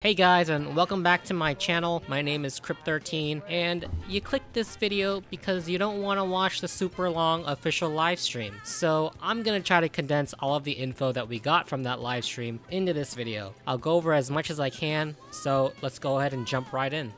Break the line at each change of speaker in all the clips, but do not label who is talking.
Hey guys, and welcome back to my channel. My name is Crypt13, and you clicked this video because you don't want to watch the super long official live stream. So I'm gonna try to condense all of the info that we got from that live stream into this video. I'll go over as much as I can, so let's go ahead and jump right in.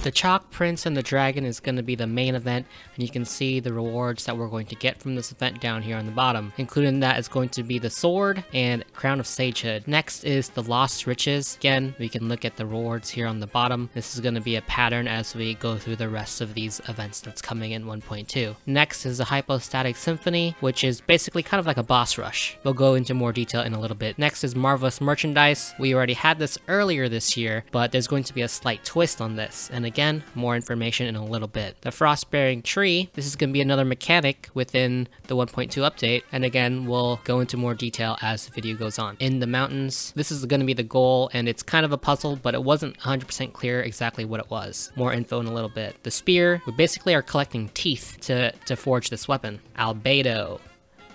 The Chalk Prince and the Dragon is going to be the main event, and you can see the rewards that we're going to get from this event down here on the bottom. Including that is going to be the Sword and Crown of Sagehood. Next is the Lost Riches. Again, we can look at the rewards here on the bottom. This is going to be a pattern as we go through the rest of these events that's coming in 1.2. Next is the Hypostatic Symphony, which is basically kind of like a boss rush. We'll go into more detail in a little bit. Next is Marvelous Merchandise. We already had this earlier this year, but there's going to be a slight twist on this. And again, more information in a little bit. The Frostbearing Tree, this is going to be another mechanic within the 1.2 update, and again, we'll go into more detail as the video goes on. In the mountains, this is going to be the goal, and it's kind of a puzzle, but it wasn't 100% clear exactly what it was. More info in a little bit. The Spear, we basically are collecting teeth to forge this weapon. Albedo.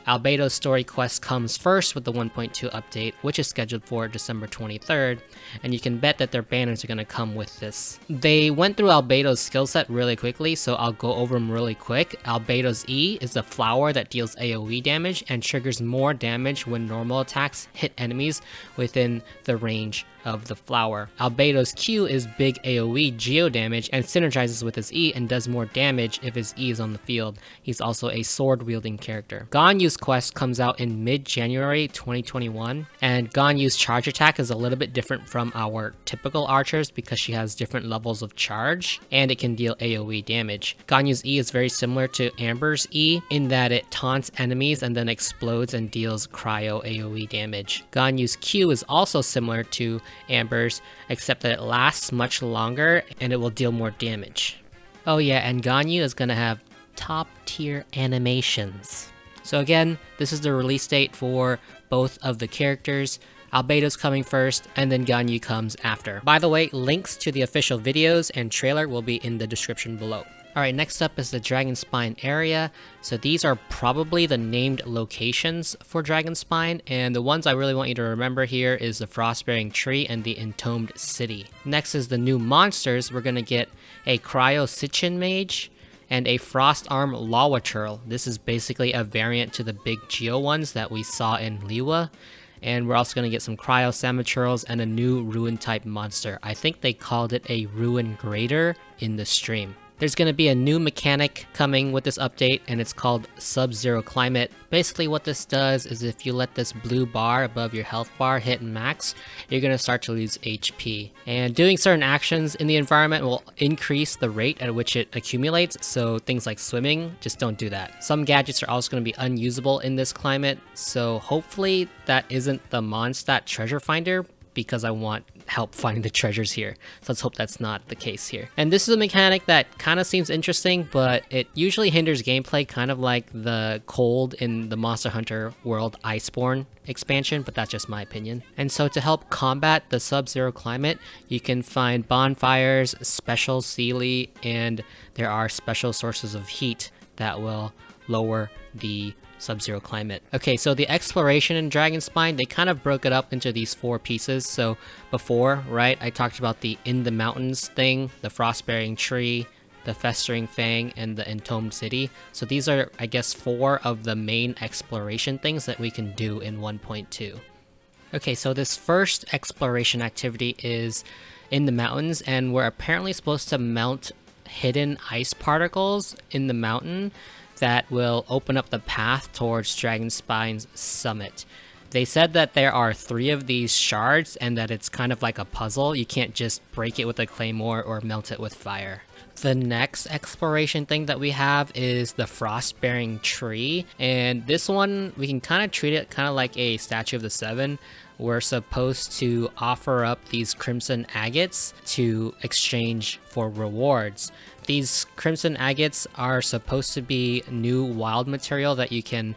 Albedo's story quest comes first with the 1.2 update, which is scheduled for December 23rd, and you can bet that their banners are going to come with this. They went through Albedo's skill set really quickly, so I'll go over them really quick. Albedo's E is a flower that deals AoE damage and triggers more damage when normal attacks hit enemies within the range of the flower. Albedo's Q is big AoE geo damage and synergizes with his E and does more damage if his E is on the field. He's also a sword wielding character. Ganyu's quest comes out in mid-January 2021, and Ganyu's charge attack is a little bit different from our typical archers because she has different levels of charge and it can deal AoE damage. Ganyu's E is very similar to Amber's E in that it taunts enemies and then explodes and deals cryo AoE damage. Ganyu's Q is also similar to Amber's, except that it lasts much longer and it will deal more damage. Oh yeah, and Ganyu is gonna have top tier animations. So again, this is the release date for both of the characters. Albedo's coming first, and then Ganyu comes after. By the way, links to the official videos and trailer will be in the description below. Alright, next up is the Dragonspine area. So these are probably the named locations for Dragonspine, and the ones I really want you to remember here is the Frostbearing Tree and the Entombed City. Next is the new monsters. We're gonna get a Cryo Sitchin Mage and a Frost Arm Lawaturl. This is basically a variant to the big Geo ones that we saw in Liwa. And we're also going to get some Cryo Samaturls and a new Ruin type monster. I think they called it a Ruin Grader in the stream. There's going to be a new mechanic coming with this update, and it's called Subzero Climate. Basically what this does is if you let this blue bar above your health bar hit max, you're going to start to lose HP. And doing certain actions in the environment will increase the rate at which it accumulates, so things like swimming, just don't do that. Some gadgets are also going to be unusable in this climate, so hopefully that isn't the Mondstadt treasure finder, because I want help finding the treasures here. So let's hope that's not the case here. And this is a mechanic that kind of seems interesting, but it usually hinders gameplay, kind of like the cold in the Monster Hunter World Iceborne expansion, but that's just my opinion. And so to help combat the Subzero Climate, you can find bonfires, special Sealy, and there are special sources of heat that will lower the Subzero Climate. Okay, so the exploration in Dragonspine, they kind of broke it up into these 4 pieces. So before, right, I talked about the In the Mountains thing, the Frostbearing Tree, the Festering Fang, and the Entombed City. So these are, I guess, 4 of the main exploration things that we can do in 1.2. Okay, so this first exploration activity is in the mountains, and we're apparently supposed to mount hidden ice particles in the mountain that will open up the path towards Dragonspine's summit. They said that there are 3 of these shards and that it's kind of like a puzzle. You can't just break it with a claymore or melt it with fire. The next exploration thing that we have is the Frostbearing Tree, and this one we can kind of treat it kind of like a Statue of the Seven. We're supposed to offer up these crimson agates to exchange for rewards. These crimson agates are supposed to be new wild material that you can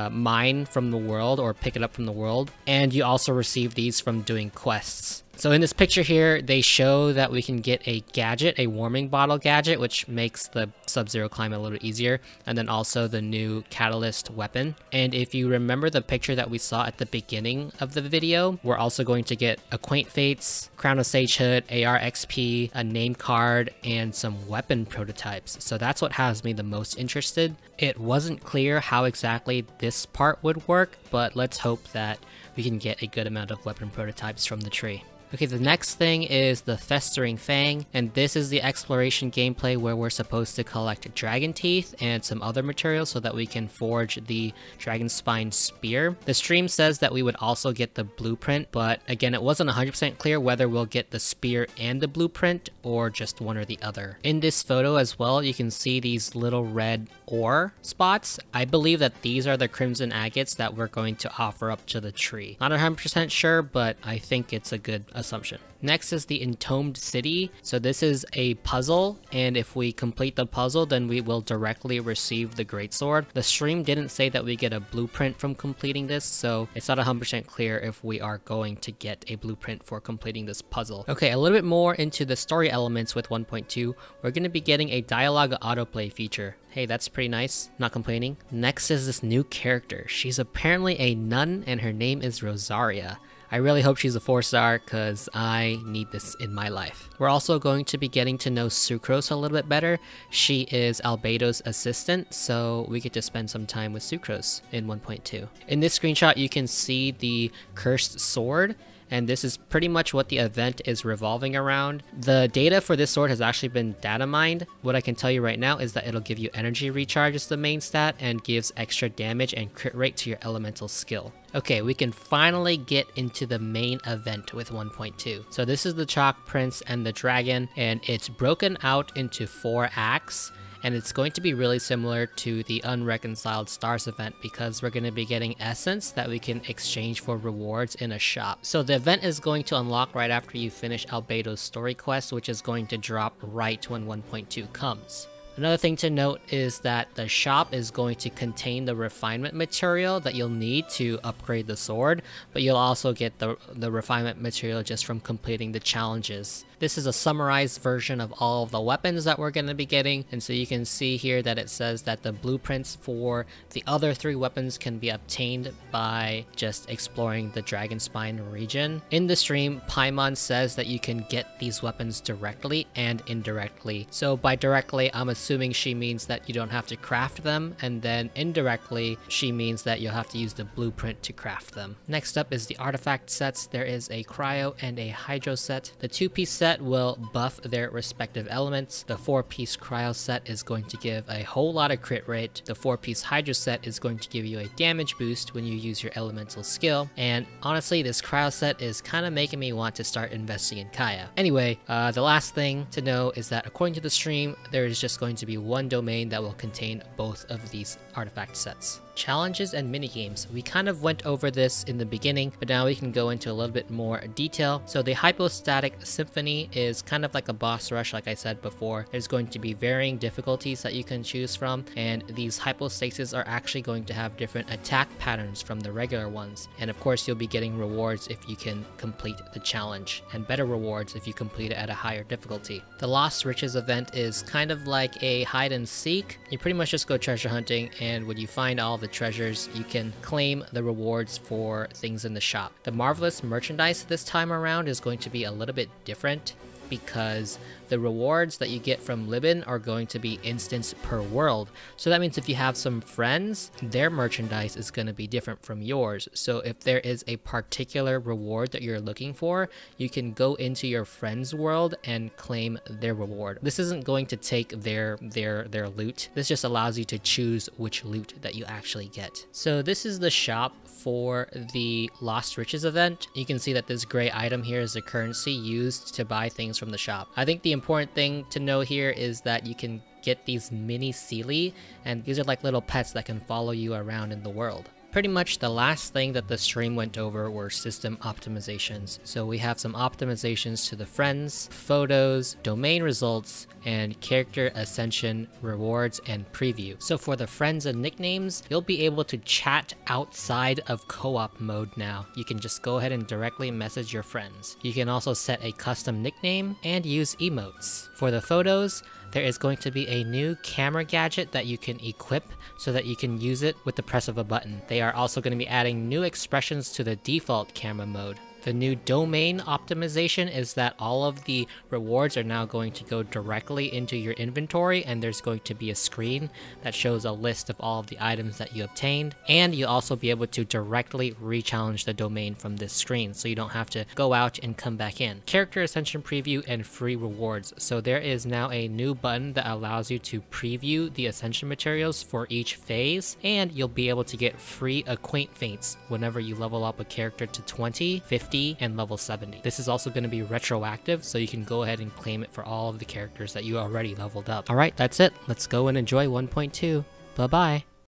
mine from the world or pick it up from the world, and you also receive these from doing quests. So in this picture here, they show that we can get a gadget, a warming bottle gadget, which makes the Subzero Climate a little easier, and then also the new catalyst weapon. And if you remember the picture that we saw at the beginning of the video, we're also going to get a Quaint Fates, Crown of Sagehood, AR XP, a name card, and some weapon prototypes. So that's what has me the most interested. It wasn't clear how exactly this part would work, but let's hope that we can get a good amount of weapon prototypes from the tree. Okay, the next thing is the Festering Fang, and this is the exploration gameplay where we're supposed to collect dragon teeth and some other materials so that we can forge the dragon spine spear. The stream says that we would also get the blueprint, but again, it wasn't 100% clear whether we'll get the spear and the blueprint or just one or the other. In this photo as well, you can see these little red ore spots. I believe that these are the crimson agates that we're going to offer up to the tree. Not 100% sure, but I think it's a good assumption. Next is the Entombed City. So this is a puzzle, and if we complete the puzzle, then we will directly receive the greatsword. The stream didn't say that we get a blueprint from completing this, so it's not 100% clear if we are going to get a blueprint for completing this puzzle. Okay, a little bit more into the story elements with 1.2. We're going to be getting a dialogue autoplay feature. Hey, that's pretty nice. Not complaining. Next is this new character. She's apparently a nun, and her name is Rosaria. I really hope she's a 4-star because I need this in my life. We're also going to be getting to know Sucrose a little bit better. She is Albedo's assistant, so we get to spend some time with Sucrose in 1.2. In this screenshot, you can see the cursed sword, and this is pretty much what the event is revolving around. The data for this sword has actually been data mined. What I can tell you right now is that it'll give you energy recharge as the main stat and gives extra damage and crit rate to your elemental skill. Okay, we can finally get into the main event with 1.2. So this is the Chalk Prince and the Dragon, and it's broken out into 4 acts. And it's going to be really similar to the Unreconciled Stars event because we're going to be getting essence that we can exchange for rewards in a shop. So the event is going to unlock right after you finish Albedo's story quest, which is going to drop right when 1.2 comes. Another thing to note is that the shop is going to contain the refinement material that you'll need to upgrade the sword, but you'll also get the refinement material just from completing the challenges. This is a summarized version of all of the weapons that we're going to be getting, and so you can see here that it says that the blueprints for the other 3 weapons can be obtained by just exploring the Dragon Spine region. In the stream, Paimon says that you can get these weapons directly and indirectly. So by directly, I'm assuming she means that you don't have to craft them, and then indirectly, she means that you'll have to use the blueprint to craft them. Next up is the artifact sets. There is a Cryo and a Hydro set. The 2-piece set will buff their respective elements. The 4-piece Cryo set is going to give a whole lot of crit rate. The 4-piece Hydro set is going to give you a damage boost when you use your elemental skill. And honestly, this Cryo set is kind of making me want to start investing in Kaya. Anyway, the last thing to know is that according to the stream, there is just going to be one domain that will contain both of these artifact sets. Challenges and minigames. We kind of went over this in the beginning, but now we can go into a little bit more detail. So the Hypostatic Symphony is kind of like a boss rush, like I said before. There's going to be varying difficulties that you can choose from, and these hypostases are actually going to have different attack patterns from the regular ones. And of course, you'll be getting rewards if you can complete the challenge, and better rewards if you complete it at a higher difficulty. The Lost Riches event is kind of like a hide and seek. You pretty much just go treasure hunting, and when you find all the treasures, you can claim the rewards for things in the shop. The Marvelous Merchandise this time around is going to be a little bit different because the rewards that you get from Libin are going to be instance per world. So that means if you have some friends, their merchandise is going to be different from yours. So if there is a particular reward that you're looking for, you can go into your friend's world and claim their reward. This isn't going to take their loot. This just allows you to choose which loot that you actually get. So this is the shop for the Lost Riches event. You can see that this gray item here is the currency used to buy things from the shop. I think the important thing to know here is that you can get these mini Sealy, and these are like little pets that can follow you around in the world. Pretty much the last thing that the stream went over were system optimizations. So we have some optimizations to the friends, photos, domain results, and character ascension rewards and preview. So for the friends and nicknames, you'll be able to chat outside of co-op mode now. You can just go ahead and directly message your friends. You can also set a custom nickname and use emotes. For the photos, there is going to be a new camera gadget that you can equip so that you can use it with the press of a button. They are also going to be adding new expressions to the default camera mode. The new domain optimization is that all of the rewards are now going to go directly into your inventory, and there's going to be a screen that shows a list of all of the items that you obtained, and you'll also be able to directly re-challenge the domain from this screen, so you don't have to go out and come back in. Character Ascension Preview and free rewards. So there is now a new button that allows you to preview the Ascension materials for each phase, and you'll be able to get free Acquaint Feints whenever you level up a character to 20, 50, and level 70. This is also going to be retroactive, so you can go ahead and claim it for all of the characters that you already leveled up. Alright, that's it. Let's go and enjoy 1.2. Bye-bye.